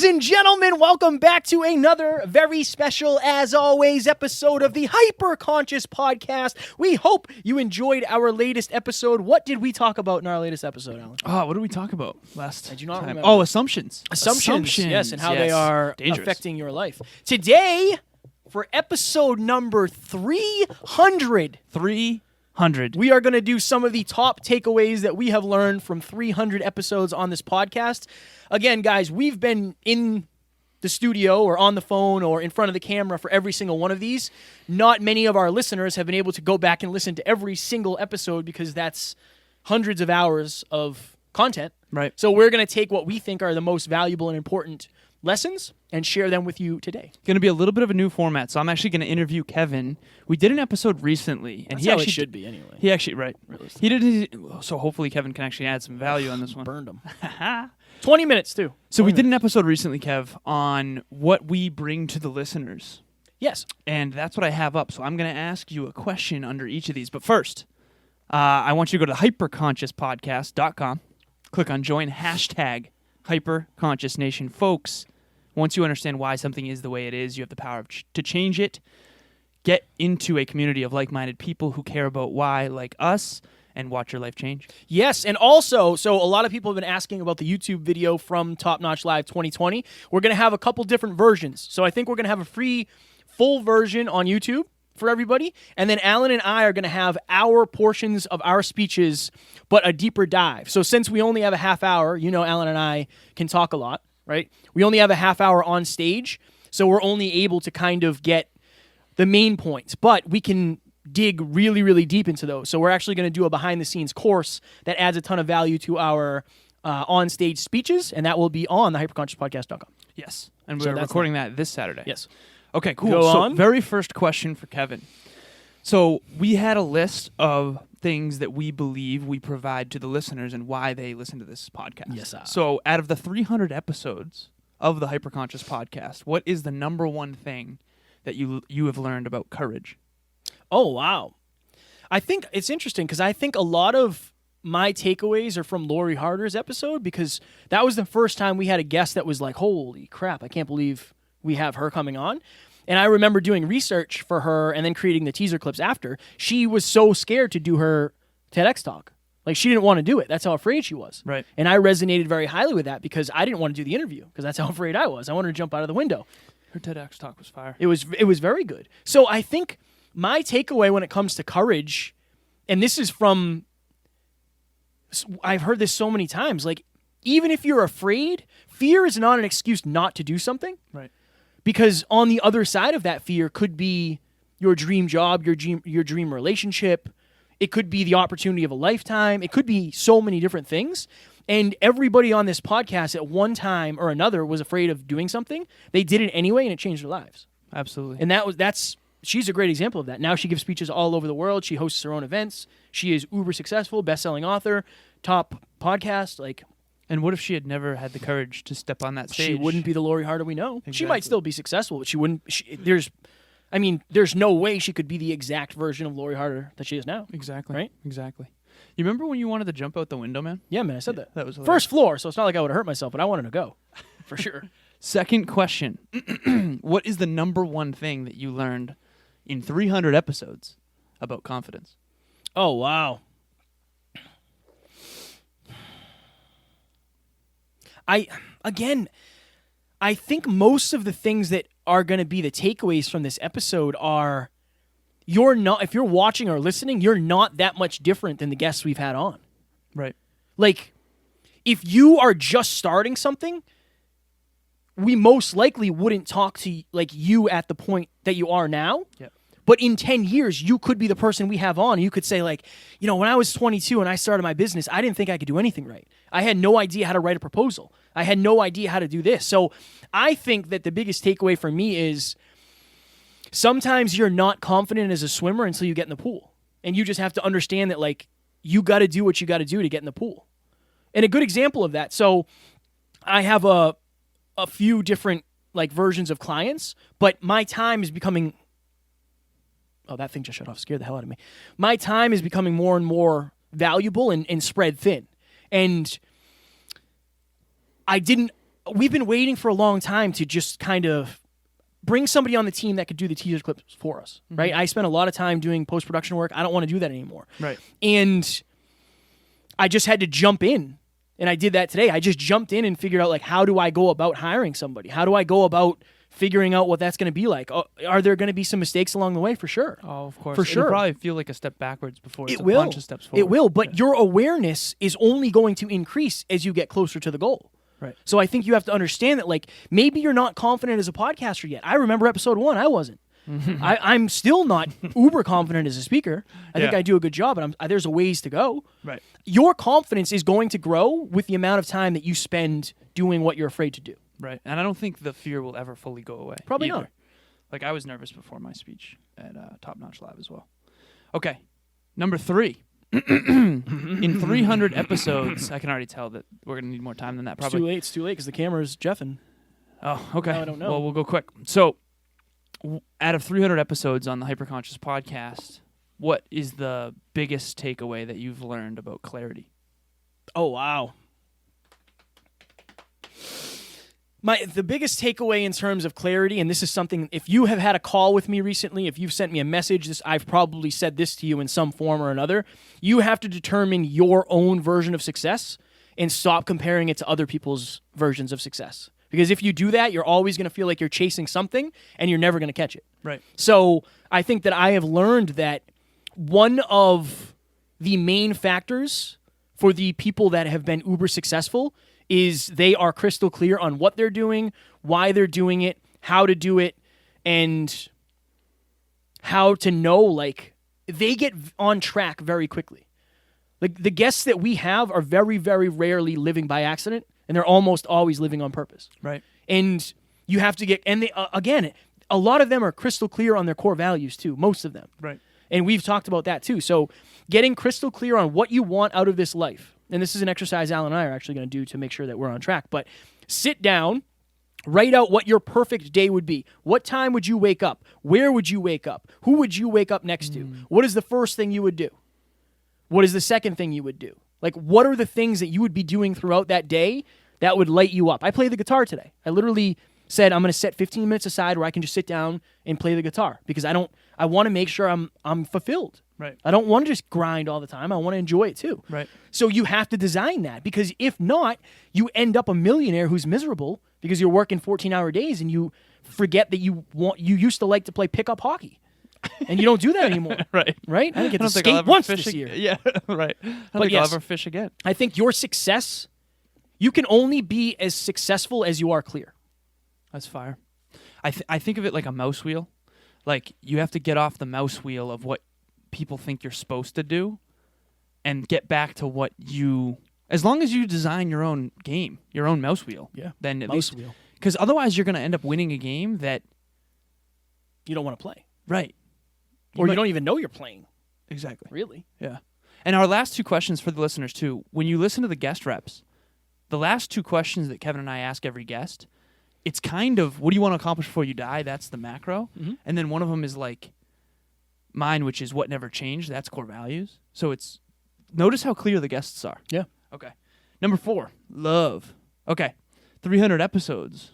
Ladies and gentlemen, welcome back to another very special, as always, episode of the Hyper-Conscious Podcast. We hope you enjoyed our latest episode. What did we talk about in our latest episode, Alan? Oh, what did we talk about last I do not time? remember. Oh, assumptions. Assumptions, yes, and how they are Dangerous. affecting your life. Today, for episode number 300, 300. we are going to do some of the top takeaways that we have learned from 300 episodes on this podcast. Again, guys, we've been in the studio or on the phone or in front of the camera for every single one of these. Not many of our listeners have been able to go back and listen to every single episode because that's hundreds of hours of content. Right. So we're going to take what we think are the most valuable and important lessons and share them with you today. Going to be a little bit of a new format, so I'm actually going to interview Kevin. We did an episode recently, and That's he how actually it should be anyway. He actually He did. So hopefully Kevin can actually add some value on this one. Burned them. 20 minutes, too. So we 20 did an episode recently, Kev, on what we bring to the listeners. Yes. And that's what I have up. So I'm going to ask you a question under each of these. But first, I want you to go to hyperconsciouspodcast.com. Click on join #HyperConsciousNation. Folks, once you understand why something is the way it is, you have the power to change it. Get into a community of like-minded people who care about why, like us, and watch your life change. Yes, and also, so a lot of people have been asking about the YouTube video from Top Notch Live 2020. We're going to have a couple different versions. So I think we're going to have a free, full version on YouTube for everybody. And then Alan and I are going to have our portions of our speeches, but a deeper dive. So since we only have a half hour, you know Alan and I can talk a lot, right? We only have a half hour on stage, so we're only able to kind of get the main points. But we can dig really, really deep into those. So we're actually going to do a behind-the-scenes course that adds a ton of value to our on-stage speeches, and that will be on the hyperconsciouspodcast.com. Yes, and So we're that's recording that this Saturday. Yes. Okay, cool. Go so on. very first question for Kevin. So we had a list of things that we believe we provide to the listeners and why they listen to this podcast. Yes, sir. So out of the 300 episodes of the Hyperconscious Podcast, what is the number one thing that you have learned about courage? Oh, wow. I think it's interesting because I think a lot of my takeaways are from Lori Harder's episode because that was the first time we had a guest that was like, holy crap, I can't believe we have her coming on. And I remember doing research for her and then creating the teaser clips after. She was so scared to do her TEDx talk. Like, she didn't want to do it. That's how afraid she was. Right. And I resonated very highly with that because I didn't want to do the interview because that's how afraid I was. I wanted to jump out of the window. Her TEDx talk was fire. It was very good. So I think my takeaway when it comes to courage, and this is from, I've heard this so many times, like, even if you're afraid, fear is not an excuse not to do something. Right. Because on the other side of that fear could be your dream job, your dream relationship. It could be the opportunity of a lifetime. It could be so many different things. And everybody on this podcast at one time or another was afraid of doing something. They did it anyway, and it changed their lives. Absolutely. And she's a great example of that. Now she gives speeches all over the world. She hosts her own events. She is uber successful, best-selling author, top podcast. And what if she had never had the courage to step on that stage? She wouldn't be the Lori Harder we know. She Exactly. might still be successful, but she wouldn't. There's no way she could be the exact version of Lori Harder that she is now. Exactly. Right? Exactly. You remember when you wanted to jump out the window, man? Yeah, man, I said that. That was hilarious. First floor, so it's not like I would have hurt myself, but I wanted to go, for sure. Second question. What is the number one thing that you learned in 300 episodes about confidence? Oh, wow. I think most of the things that are going to be the takeaways from this episode are if you're watching or listening, you're not that much different than the guests we've had on. Right. Like, if you are just starting something, we most likely wouldn't talk to you at the point that you are now. Yeah. But in 10 years, you could be the person we have on. You could say, when I was 22 and I started my business, I didn't think I could do anything right. I had no idea how to write a proposal. I had no idea how to do this. So I think that the biggest takeaway for me is sometimes you're not confident as a swimmer until you get in the pool. And you just have to understand that, you got to do what you got to do to get in the pool. And a good example of that, so I have a few different, versions of clients, but my time is becoming... Oh, that thing just shut off. Scared the hell out of me. My time is becoming more and more valuable and spread thin. And I didn't we've been waiting for a long time to just kind of bring somebody on the team that could do the teaser clips for us, right? I spent a lot of time doing post-production work. I don't want to do that anymore. Right. And I just had to jump in, and I did that today. I just jumped in and figured out, like, how do I go about hiring somebody? How do I go about figuring out what that's going to be like? Are there going to be some mistakes along the way? For sure. Oh, of course. For sure. It'll probably feel like a step backwards before it's It will. a bunch of steps forward. It will, but your awareness is only going to increase as you get closer to the goal. Right. So I think you have to understand that, like, maybe you're not confident as a podcaster yet. I remember episode 1, I wasn't. I'm still not uber confident as a speaker. I think Yeah. I do a good job, but there's a ways to go. Right. Your confidence is going to grow with the amount of time that you spend doing what you're afraid to do. Right. And I don't think the fear will ever fully go away. Probably either. not. Like, I was nervous before my speech at Top Notch Live as well. Okay. Number 3. In 300 episodes, I can already tell that we're going to need more time than that, probably. It's too late because the camera's jeffing. Oh, okay. Now I don't know. Well, we'll go quick. So, out of 300 episodes on the Hyperconscious podcast, what is the biggest takeaway that you've learned about clarity? Oh, wow. The biggest takeaway in terms of clarity, and this is something, if you have had a call with me recently, if you've sent me a message, I've probably said this to you in some form or another, you have to determine your own version of success and stop comparing it to other people's versions of success. Because if you do that, you're always going to feel like you're chasing something and you're never going to catch it. Right. So I think that I have learned that one of the main factors for the people that have been uber successful is they are crystal clear on what they're doing, why they're doing it, how to do it, and how to know, like, they get on track very quickly. Like, the guests that we have are very, very rarely living by accident, and they're almost always living on purpose. Right. And you have to get, and they, again, a lot of them are crystal clear on their core values too, most of them. Right. And we've talked about that too. So getting crystal clear on what you want out of this life. And this is an exercise Al and I are actually going to do to make sure that we're on track. But sit down, write out what your perfect day would be. What time would you wake up? Where would you wake up? Who would you wake up next to? What is the first thing you would do? What is the second thing you would do? Like, what are the things that you would be doing throughout that day that would light you up? I played the guitar today. I literally said I'm going to set 15 minutes aside where I can just sit down and play the guitar because I want to make sure I'm fulfilled. Right. I don't want to just grind all the time. I want to enjoy it too. Right. So you have to design that because if not, you end up a millionaire who's miserable because you're working 14-hour days and you forget that you used to like to play pickup hockey. And you don't do that anymore. Right. Right? I didn't get to I'll skate ever once fish this year. Yeah, right. I don't But think yes. I'll ever fish again. I think your success, you can only be as successful as you are clear. That's fire. I think of it like a mouse wheel. Like, you have to get off the mouse wheel of what people think you're supposed to do and get back to what you... As long as you design your own game, your own mouse wheel, then at mouse least... wheel. Because otherwise you're going to end up winning a game that... You don't want to play. Right. Or you don't even know you're playing. Exactly. Really. Yeah. And our last 2 questions for the listeners, too. When you listen to the guest reps, the last 2 questions that Kevin and I ask every guest, it's kind of, what do you want to accomplish before you die? That's the macro. Mm-hmm. And then one of them is like mine, which is what never changed. That's core values. So it's, notice how clear the guests are. Yeah. Okay. Number 4, love. Okay. 300 episodes.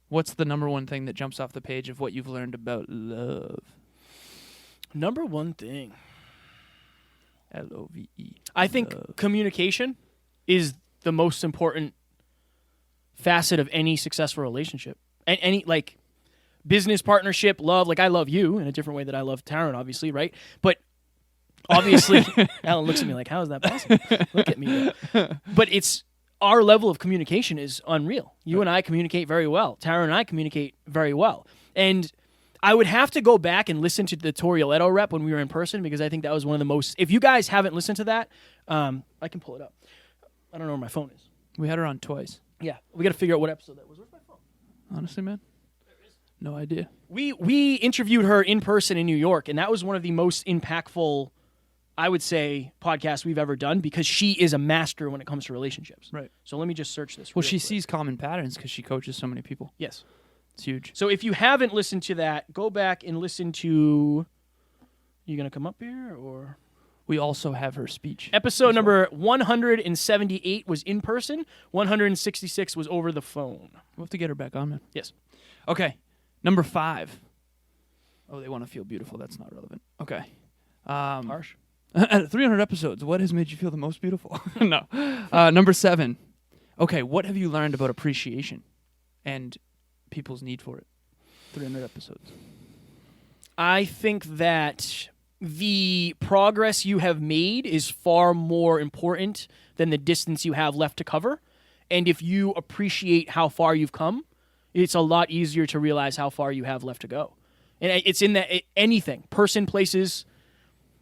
What's the number one thing that jumps off the page of what you've learned about love? Number one thing. Love. I think communication is the most important facet of any successful relationship. And any, like, business partnership, love. Like, I love you in a different way that I love Taryn, obviously, right? But obviously, Alan looks at me like, how is that possible? Look at me. But it's, our level of communication is unreal. You and I communicate very well. Taryn and I communicate very well. And I would have to go back and listen to the Torioletto rep when we were in person because I think that was one of the most... If you guys haven't listened to that, I can pull it up. I don't know where my phone is. We had her on twice. Yeah, we got to figure out what episode that was. Where's my phone? Honestly, man, no idea. We interviewed her in person in New York, and that was one of the most impactful, I would say, podcasts we've ever done because she is a master when it comes to relationships. Right. So let me just search this. Well, real she quick. sees common patterns because she coaches so many people. Yes. It's huge. So if you haven't listened to that, go back and listen to... You going to come up here, or... we also have her speech. Episode number 178 was in person. 166 was over the phone. We'll have to get her back on, man. Yes. Okay. Number 5. Oh, they want to feel beautiful. That's not relevant. Okay. Harsh. At 300 episodes, what has made you feel the most beautiful? No. Number 7. Okay, what have you learned about appreciation and people's need for it? 300 episodes. I think that the progress you have made is far more important than the distance you have left to cover. And if you appreciate how far you've come, it's a lot easier to realize how far you have left to go. And it's in that anything, person, places,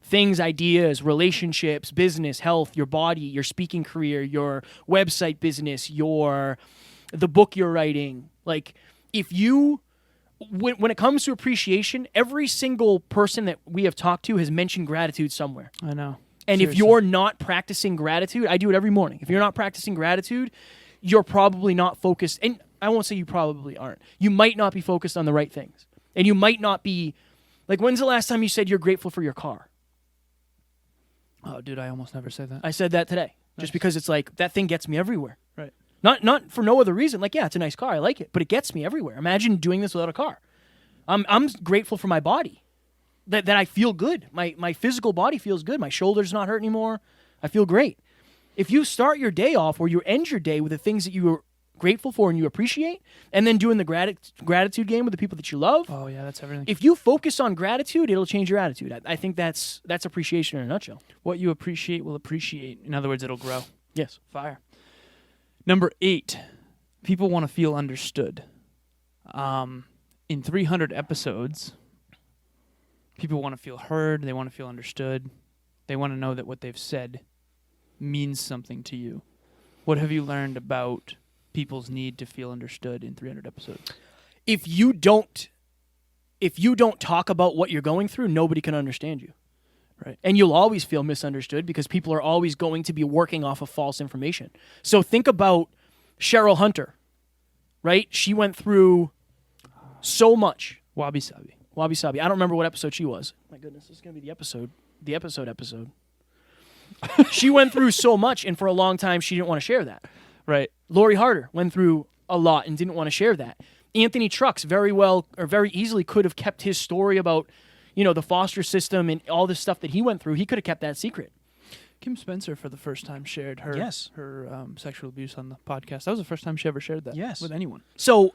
things, ideas, relationships, business, health, your body, your speaking career, your website business, the book you're writing. Like, if you, when it comes to appreciation, every single person that we have talked to has mentioned gratitude somewhere. I know. And Seriously. if you're not practicing gratitude, I do it every morning. If you're not practicing gratitude, you're probably not focused. And I won't say you probably aren't. You might not be focused on the right things. And you might not be, like, when's the last time you said you're grateful for your car? Oh, dude, I almost never say that. I said that today. Nice. Just because it's like, that thing gets me everywhere. Right. Not for no other reason. Like, yeah, it's a nice car. I like it. But it gets me everywhere. Imagine doing this without a car. I'm grateful for my body. That I feel good. My physical body feels good. My shoulder's not hurt anymore. I feel great. If you start your day off or you end your day with the things that you are grateful for and you appreciate, and then doing the gratitude game with the people that you love. Oh, yeah, that's everything. If you focus on gratitude, it'll change your attitude. I think that's appreciation in a nutshell. What you appreciate will appreciate. In other words, it'll grow. Yes. Fire. Number 8. People want to feel understood. In 300 episodes, people want to feel heard. They want to feel understood. They want to know that what they've said means something to you. What have you learned about people's need to feel understood in 300 episodes? If you don't talk about what you're going through, nobody can understand you. Right. And you'll always feel misunderstood because people are always going to be working off of false information. So think about Cheryl Hunter, right? She went through so much. Wabi sabi. Wabi sabi. I don't remember what episode she was. My goodness, this is going to be the episode. The episode. She went through so much, and for a long time, she didn't want to share that. Right. Lori Harder went through a lot and didn't want to share that. Anthony Trucks very easily could have kept his story about, the foster system and all this stuff that he went through. He could have kept that secret. Kim Spencer, for the first time, shared her her sexual abuse on the podcast. That was the first time she ever shared that with anyone. So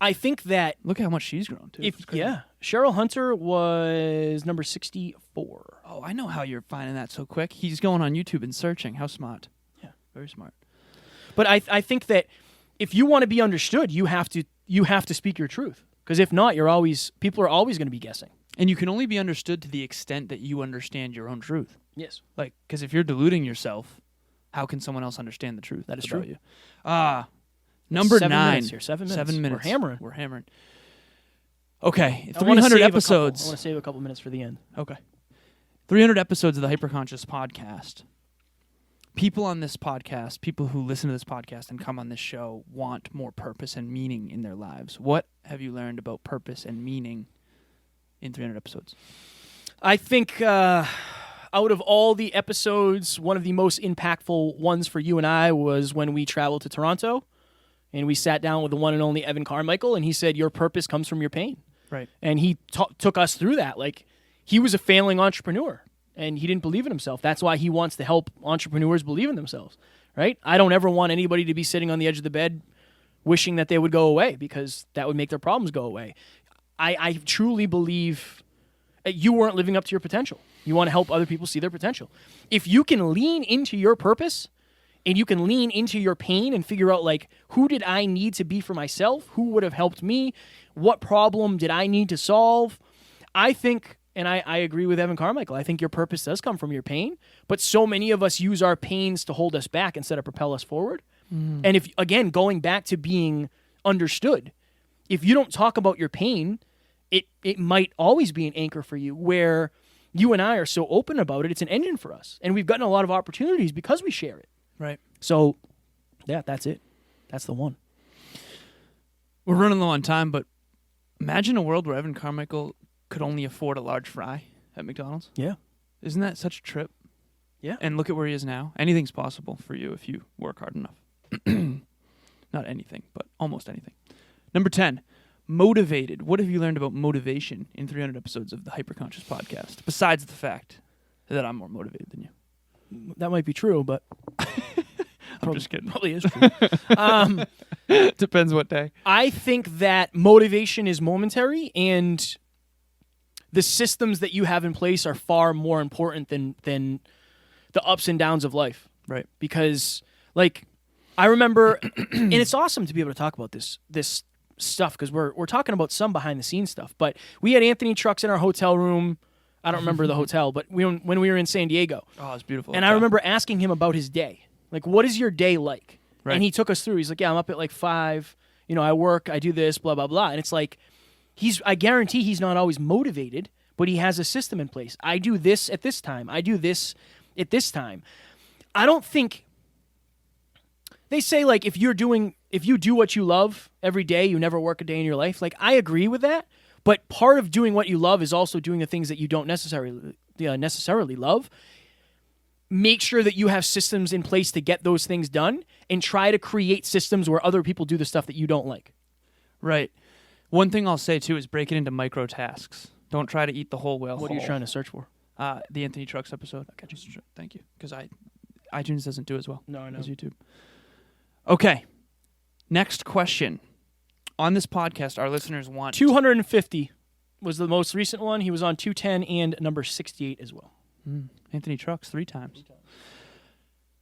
I think that... Look how much she's grown, too. Cheryl Hunter was number 64. Oh, I know how you're finding that so quick. He's going on YouTube and searching. How smart. Yeah. Very smart. But I think that if you want to be understood, you have to speak your truth. Because if not, people are always going to be guessing. And you can only be understood to the extent that you understand your own truth. Yes. Like, because if you're deluding yourself, how can someone else understand the truth? That is about true. You? Number 7 9. minutes here. 7 minutes. 7 minutes. We're hammering. Okay. I wanna 300 save episodes. I want to save a couple minutes for the end. Okay. 300 episodes of the Hyperconscious podcast. People on this podcast, people who listen to this podcast and come on this show, want more purpose and meaning in their lives. What have you learned about purpose and meaning in 300 episodes? I think out of all the episodes, one of the most impactful ones for you and I was when we traveled to Toronto and we sat down with the one and only Evan Carmichael, and he said, your purpose comes from your pain. Right. And he took us through that. Like, he was a failing entrepreneur, and he didn't believe in himself. That's why he wants to help entrepreneurs believe in themselves, right? I don't ever want anybody to be sitting on the edge of the bed wishing that they would go away, because that would make their problems go away. I truly believe you weren't living up to your potential. You want to help other people see their potential. If you can lean into your purpose and you can lean into your pain and figure out, like, who did I need to be for myself? Who would have helped me? What problem did I need to solve? I think, and I agree with Evan Carmichael, I think your purpose does come from your pain, but so many of us use our pains to hold us back instead of propel us forward. And if, again, going back to being understood, if you don't talk about your pain, it might always be an anchor for you, where you and I are so open about it, it's an engine for us. And we've gotten a lot of opportunities because we share it. Right. So, yeah, that's it. That's the one. We're running low on time, but imagine a world where Evan Carmichael could only afford a large fry at McDonald's. Yeah. Isn't that such a trip? Yeah. And look at where he is now. Anything's possible for you if you work hard enough. Not anything, but almost anything. Number 10, motivated. What have you learned about motivation in 300 episodes of the Hyperconscious podcast, besides the fact that I'm more motivated than you? That might be true, but I'm just kidding. probably is true. Depends what day. I think that motivation is momentary, and the systems that you have in place are far more important than the ups and downs of life. Right. Because, like, I remember, and it's awesome to be able to talk about this stuff because we're talking about some behind the scenes stuff. But we had Anthony Trucks in our hotel room. I don't remember the hotel, but when we were in San Diego. Oh, it's beautiful. And I remember asking him about his day. Like, what is your day like? Right. And he took us through. He's like, yeah, I'm up at like 5. You know, I work, I do this, blah, blah, blah. And it's like, I guarantee he's not always motivated, but he has a system in place. I do this at this time. I do this at this time. I don't think, they say like if you do what you love every day, you never work a day in your life. Like, I agree with that. But part of doing what you love is also doing the things that you don't necessarily love. Make sure that you have systems in place to get those things done, and try to create systems where other people do the stuff that you don't like. Right. One thing I'll say, too, is break it into micro tasks. Don't try to eat the whole whale. What are you trying to search for? The Anthony Trucks episode. Okay, thank you. Because iTunes doesn't do as well as YouTube. Okay. Next question. On this podcast, our listeners want 250 was the most recent one. He was on 210 and number 68 as well. Anthony Trucks 3 times.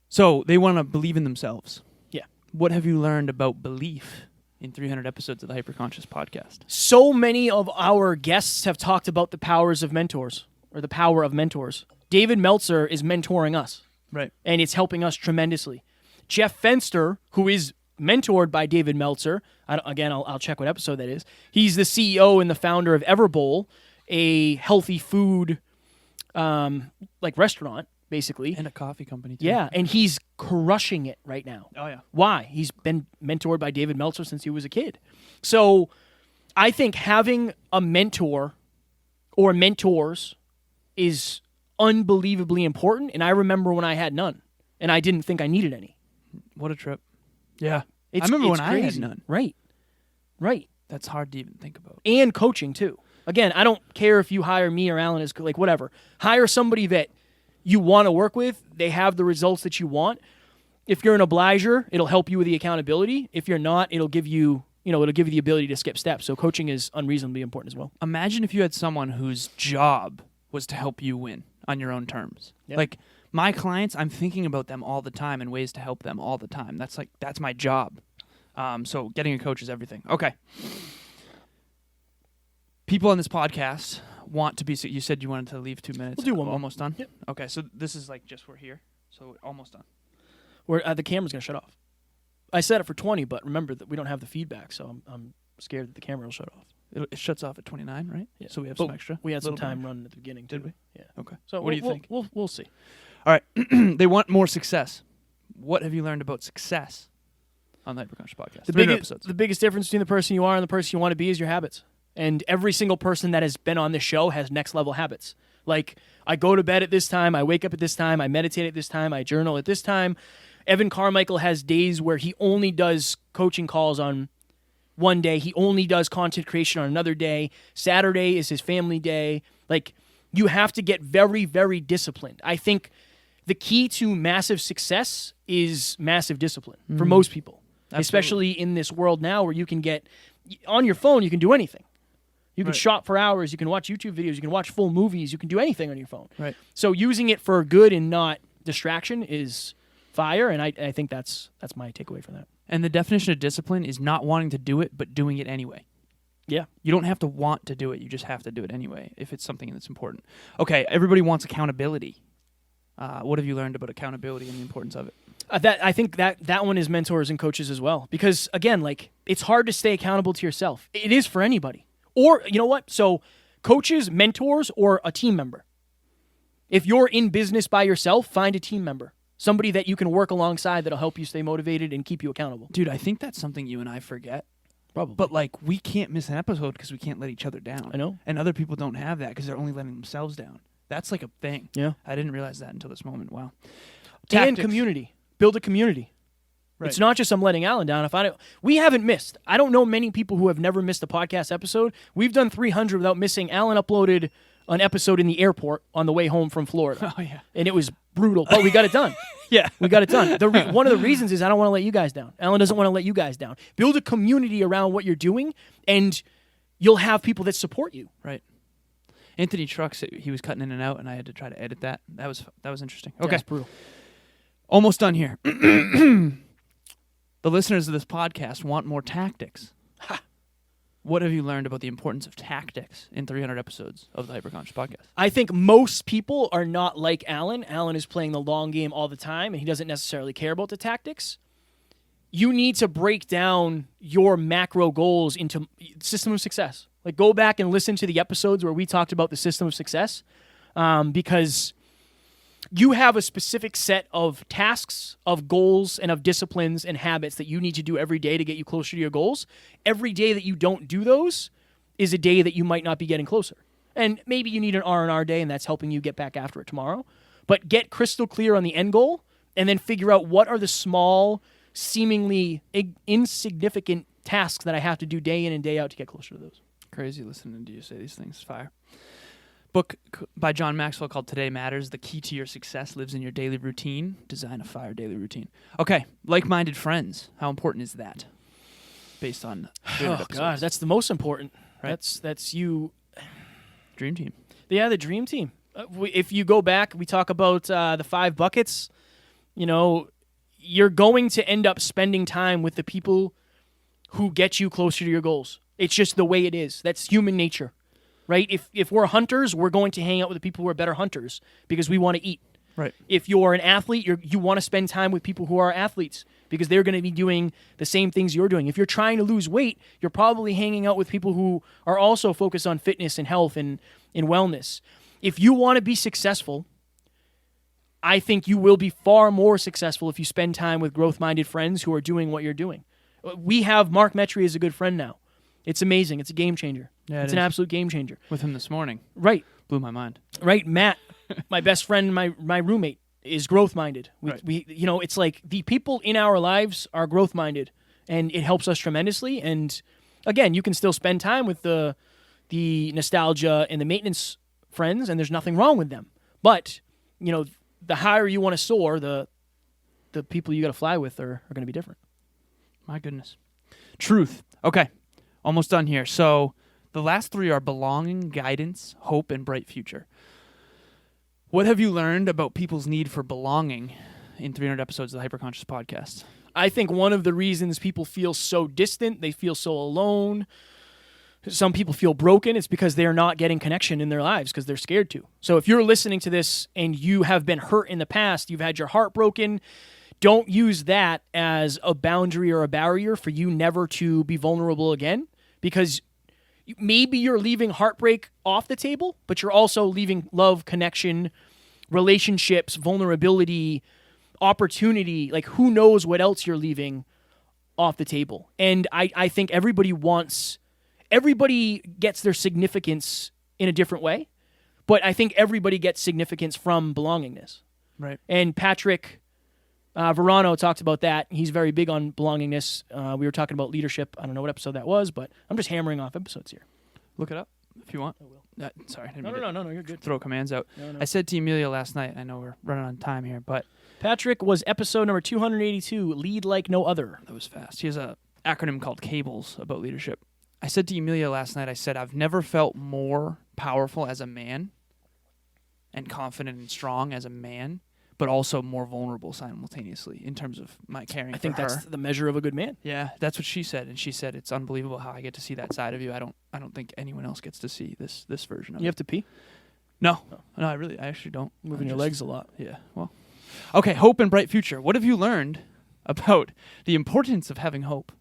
So they want to believe in themselves. Yeah. What have you learned about belief in 300 episodes of the Hyperconscious podcast? So many of our guests have talked about the powers of mentors, or the power of mentors. David Meltzer is mentoring us. Right. And it's helping us tremendously. Jeff Fenster, who is mentored by David Meltzer, I'll check what episode that is. He's the CEO and the founder of Everbowl, a healthy food like restaurant, basically. And a coffee company, too. Yeah, and he's crushing it right now. Oh, yeah. Why? He's been mentored by David Meltzer since he was a kid. So I think having a mentor or mentors is unbelievably important, and I remember when I had none, and I didn't think I needed any. What a trip. Yeah. I remember when crazy. I had none. Right. That's hard to even think about. And coaching, too. Again, I don't care if you hire me or Alan as, like, whatever. Hire somebody that you want to work with. They have the results that you want. If you're an obliger, it'll help you with the accountability. If you're not, it'll give you the ability to skip steps. So coaching is unreasonably important as well. Imagine if you had someone whose job was to help you win on your own terms. Yep. Like, my clients, I'm thinking about them all the time and ways to help them all the time. That's my job. So getting a coach is everything. Okay. People on this podcast want to be. So you said you wanted to leave 2 minutes. We'll do one more. Almost done. Yep. Okay, so this is like just we're here, so we're almost done. The camera's gonna shut off. I set it for 20, but remember that we don't have the feedback, so I'm scared that the camera will shut off. It shuts off at 29, right? Yeah. So we have But some extra. We had some Little time bit. running at the beginning, too. Did we? Yeah. Okay. So what do you think? We'll see. All right. They want more success. What have you learned about success on the Hyperconscious podcast? 300 episodes. The biggest difference between the person you are and the person you want to be is your habits. And every single person that has been on this show has next level habits. Like, I go to bed at this time, I wake up at this time, I meditate at this time, I journal at this time. Evan Carmichael has days where he only does coaching calls on one day. He only does content creation on another day. Saturday is his family day. Like, you have to get very, very disciplined. I think the key to massive success is massive discipline for most people. Absolutely. Especially in this world now where you can get, on your phone, you can do anything. You can shop for hours. You can watch YouTube videos. You can watch full movies. You can do anything on your phone. Right. So using it for good and not distraction is fire, and I think that's my takeaway from that. And the definition of discipline is not wanting to do it, but doing it anyway. Yeah. You don't have to want to do it. You just have to do it anyway if it's something that's important. Okay, everybody wants accountability. What have you learned about accountability and the importance of it? I think that one is mentors and coaches as well. Because, again, like, it's hard to stay accountable to yourself. It is for anybody. Or, you know what? So, coaches, mentors, or a team member. If you're in business by yourself, find a team member. Somebody that you can work alongside that'll help you stay motivated and keep you accountable. Dude, I think that's something you and I forget. Probably. But, like, we can't miss an episode because we can't let each other down. I know. And other people don't have that because they're only letting themselves down. That's like a thing. Yeah. I didn't realize that until this moment. Wow. And Tactics. community. Build a community. Right. It's not just I'm letting Alan down. We haven't missed. I don't know many people who have never missed a podcast episode. We've done 300 without missing. Alan uploaded an episode in the airport on the way home from Florida. Oh, yeah. And it was brutal, but we got it done. Yeah. We got it done. One of the reasons is I don't want to let you guys down. Alan doesn't want to let you guys down. Build a community around what you're doing, and you'll have people that support you. Right. Anthony Trucks, he was cutting in and out, and I had to try to edit that. That was interesting. Okay. That's brutal. Almost done here. The listeners of this podcast want more tactics. What have you learned about the importance of tactics in 300 episodes of the Hyperconscious Podcast? I think most people are not like Alan. Alan is playing the long game all the time, and he doesn't necessarily care about the tactics. You need to break down your macro goals into system of success. Like, go back and listen to the episodes where we talked about the system of success, because you have a specific set of tasks, of goals, and of disciplines and habits that you need to do every day to get you closer to your goals. Every day that you don't do those is a day that you might not be getting closer. And maybe you need an R&R day, and that's helping you get back after it tomorrow. But get crystal clear on the end goal, and then figure out what are the small, seemingly insignificant tasks that I have to do day in and day out to get closer to those. Crazy listening to you say these things. Fire. Book by John Maxwell called Today Matters. The key to your success lives in your daily routine. Design a fire daily routine. Okay, like-minded friends. How important is that? Based on God, that's the most important. Right. That's you. Dream team. Yeah, the dream team. If you go back, we talk about the 5 buckets. You know, you're going to end up spending time with the people who get you closer to your goals. It's just the way it is. That's human nature. Right? If we're hunters, we're going to hang out with the people who are better hunters because we want to eat. Right. If you're an athlete, you want to spend time with people who are athletes because they're going to be doing the same things you're doing. If you're trying to lose weight, you're probably hanging out with people who are also focused on fitness and health and wellness. If you want to be successful, I think you will be far more successful if you spend time with growth-minded friends who are doing what you're doing. We have Mark Metry as a good friend now. It's amazing. It's a game changer. Yeah, it's an absolute game changer. With him this morning. Right. Blew my mind. Right. Matt, my best friend, my roommate, is growth-minded. We it's like the people in our lives are growth-minded, and it helps us tremendously. And again, you can still spend time with the nostalgia and the maintenance friends, and there's nothing wrong with them. But, the higher you want to soar, the people you got to fly with are going to be different. My goodness. Truth. Okay. Almost done here. So the last 3 are belonging, guidance, hope, and bright future. What have you learned about people's need for belonging in 300 episodes of the Hyperconscious Podcast? I think one of the reasons people feel so distant, they feel so alone, some people feel broken, it's because they're not getting connection in their lives because they're scared to. So if you're listening to this and you have been hurt in the past, you've had your heart broken, don't use that as a boundary or a barrier for you never to be vulnerable again, because maybe you're leaving heartbreak off the table, but you're also leaving love, connection, relationships, vulnerability, opportunity. Like, who knows what else you're leaving off the table. And I think everybody gets their significance in a different way, but I think everybody gets significance from belongingness. Right. And Patrick Verano talked about that. He's very big on belongingness. We were talking about leadership. I don't know what episode that was, but I'm just hammering off episodes here. Look it up if you want. I will. Sorry. I didn't No, mean to you're good. throw commands out. No. I said to Emilia last night, I know we're running on time here, but Patrick was episode number 282, Lead Like No Other. that was fast. He has an acronym called CABLES about leadership. I said to Emilia last night, I said, I've never felt more powerful as a man and confident and strong as a man, but also more vulnerable simultaneously in terms of my caring I think for her. that's the measure of a good man. Yeah, that's what she said, and she said it's unbelievable how I get to see that side of you. I don't think anyone else gets to see this version of You it. have to pee? No, I actually don't. Moving your just- legs a lot. Yeah, well. Okay, hope and bright future. What have you learned about the importance of having hope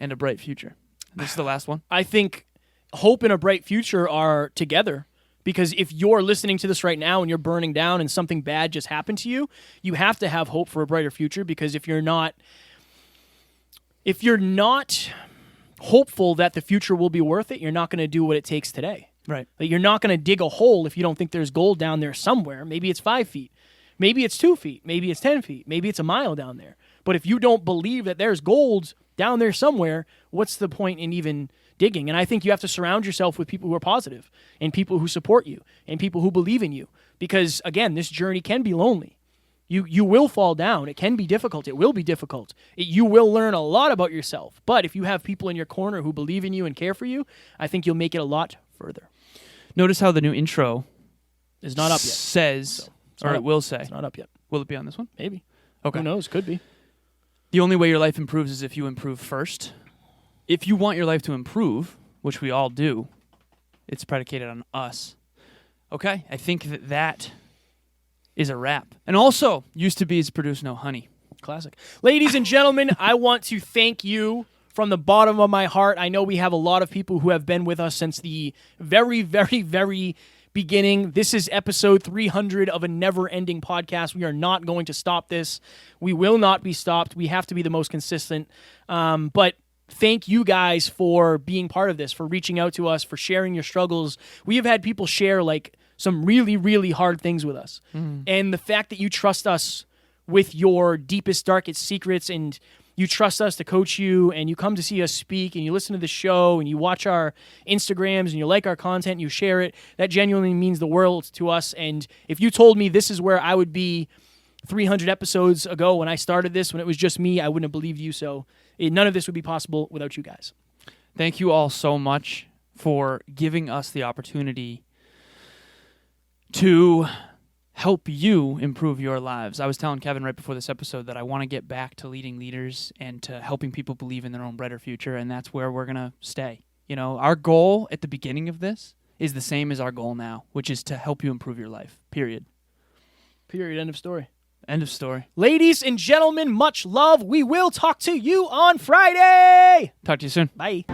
and a bright future? This is the last one. I think hope and a bright future are together, because if you're listening to this right now and you're burning down and something bad just happened to you, you have to have hope for a brighter future, because if you're not hopeful that the future will be worth it, you're not going to do what it takes today. Right. Like, you're not going to dig a hole if you don't think there's gold down there somewhere. Maybe it's 5 feet. Maybe it's 2 feet. Maybe it's 10 feet. Maybe it's a mile down there. But if you don't believe that there's gold down there somewhere, what's the point in even digging? And I think you have to surround yourself with people who are positive and people who support you and people who believe in you. Because, again, this journey can be lonely. You will fall down. It can be difficult. It will be difficult. You will learn a lot about yourself. But if you have people in your corner who believe in you and care for you, I think you'll make it a lot further. Notice how the new intro It's not up yet. says, or it will say. It's not up yet. Will it be on this one? Maybe. Okay. Who knows? Could be. The only way your life improves is if you improve first. If you want your life to improve, which we all do, it's predicated on us. Okay? I think that is a wrap. And also, used to be is produce no honey. Classic. Ladies and gentlemen, I want to thank you from the bottom of my heart. I know we have a lot of people who have been with us since the very, very, very beginning. This is episode 300 of a never-ending podcast. We are not going to stop this. We will not be stopped. We have to be the most consistent. But thank you guys for being part of this, for reaching out to us, for sharing your struggles. We have had people share like some really, really hard things with us. And the fact that you trust us with your deepest, darkest secrets, and you trust us to coach you, and you come to see us speak, and you listen to the show, and you watch our Instagrams, and you like our content, and you share it, that genuinely means the world to us. And if you told me this is where I would be 300 episodes ago when I started this, when it was just me, I wouldn't have believed you. So none of this would be possible without you guys. Thank you all so much for giving us the opportunity to help you improve your lives. I was telling Kevin right before this episode that I want to get back to leading leaders and to helping people believe in their own brighter future, and that's where we're going to stay. You know, our goal at the beginning of this is the same as our goal now, which is to help you improve your life, period. Period. End of story. End of story. Ladies and gentlemen, much love. We will talk to you on Friday. Talk to you soon. Bye.